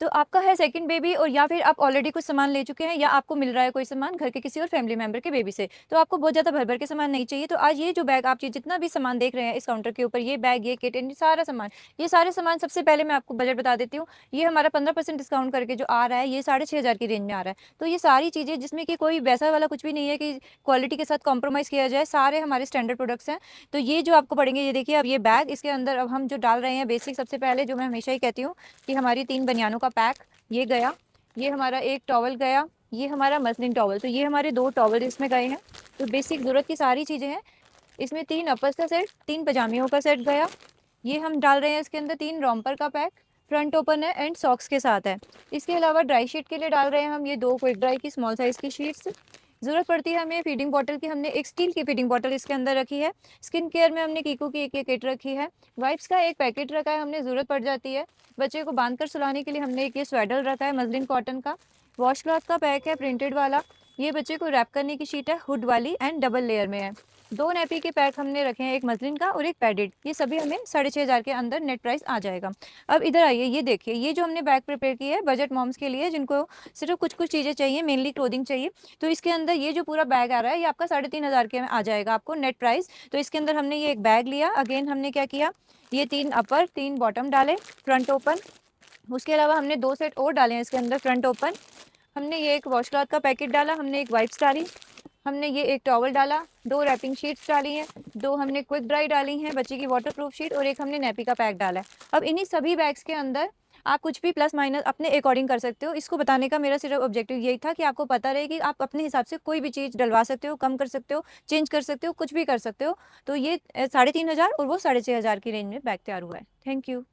तो आपका है सेकंड बेबी और या फिर आप ऑलरेडी कुछ सामान ले चुके हैं या आपको मिल रहा है कोई सामान घर के किसी और फैमिली मेंबर के बेबी से, तो आपको बहुत ज़्यादा भर-भर के सामान नहीं चाहिए। तो आज ये जो बैग आप जितना भी सामान देख रहे हैं इस काउंटर के ऊपर, ये बैग, ये किट, ये सारा सामान, ये सारे सामान सबसे पहले मैं आपको बजट बता देती हूँ। ये हमारा 15% डिस्काउंट करके जो आ रहा है, ये 6,500 की रेंज में आ रहा है। तो ये सारी चीज़ें जिसमें कि कोई वैसा वाला कुछ भी नहीं है कि क्वालिटी के साथ कॉम्प्रोमाइज़ किया जाए, सारे हमारे स्टैंडर्ड प्रोडक्ट्स हैं। तो ये जो आपको पड़ेंगे, ये देखिए अब ये बैग, इसके अंदर अब हम जो डाल रहे हैं बेसिक, सबसे पहले जो मैं हमेशा ही कहती हूँ कि हमारी 3 बनियानों का पैक ये गया, ये हमारा एक टॉवल गया, ये हमारा मसलिन टॉवल, तो ये हमारे 2 टॉवल इसमें गए हैं। तो बेसिक ज़रूरत की सारी चीज़ें हैं। इसमें 3 अपर्स का सेट, 3 पजामियों का सेट गया। ये हम डाल रहे हैं इसके अंदर 3 रोम्पर का पैक, फ्रंट ओपन है एंड सॉक्स के साथ है। इसके अलावा ड्राई शीट के लिए डाल रहे हैं हम ये 2 क्विक ड्राई की स्मॉल साइज़ की शीट्स। ज़रूरत पड़ती है हमें फीडिंग बॉटल की, हमने एक स्टील की फीडिंग बॉटल इसके अंदर रखी है। स्किन केयर में हमने कीको की एक किट रखी है। वाइप्स का एक पैकेट रखा है हमने, ज़रूरत पड़ जाती है। बच्चे को बांध कर सुलाने के लिए हमने एक ये स्वेडल रखा है मसलिन कॉटन का। वॉश क्लॉथ का पैक है प्रिंटेड वाला। ये बच्चे को रैप करने की शीट है, हुड वाली एंड डबल लेयर में है। 2 नैपी के पैक हमने रखे हैं, एक मसलिन का और एक पैडेड। ये सभी हमें 6,500 के अंदर नेट प्राइस आ जाएगा। अब इधर आइए, ये देखिए, ये जो हमने बैग प्रिपेयर की है बजट मॉम्स के लिए जिनको सिर्फ कुछ-कुछ चीज़ें चाहिए, मेनली क्लोथिंग चाहिए। तो इसके अंदर ये जो पूरा बैग आ रहा है, ये आपका 3,500 के में आ जाएगा आपको नेट प्राइस। तो इसके अंदर हमने ये एक बैग लिया, अगेन हमने क्या किया, ये 3 अपर 3 बॉटम डाले, फ्रंट ओपन। उसके अलावा हमने 2 सेट और डाले हैं इसके अंदर फ्रंट ओपन। हमने ये एक वॉश क्लॉथ का पैकेट डाला, हमने एक वाइप्स डाली, हमने ये एक टॉवल डाला, 2 रैपिंग शीट्स डाली हैं, 2 हमने क्विक ड्राई डाली हैं बच्चे की वाटरप्रूफ शीट और एक हमने नैपी का पैक डाला है। अब इन्हीं सभी बैग्स के अंदर आप कुछ भी प्लस माइनस अपने अकॉर्डिंग कर सकते हो। इसको बताने का मेरा सिर्फ ऑब्जेक्टिव यही था कि आपको पता रहे कि आप अपने हिसाब से कोई भी चीज़ डलवा सकते हो, कम कर सकते हो, चेंज कर सकते हो, कुछ भी कर सकते हो। तो ये 3,500 और वो 6,500 की रेंज में बैग तैयार हुआ है। Thank you.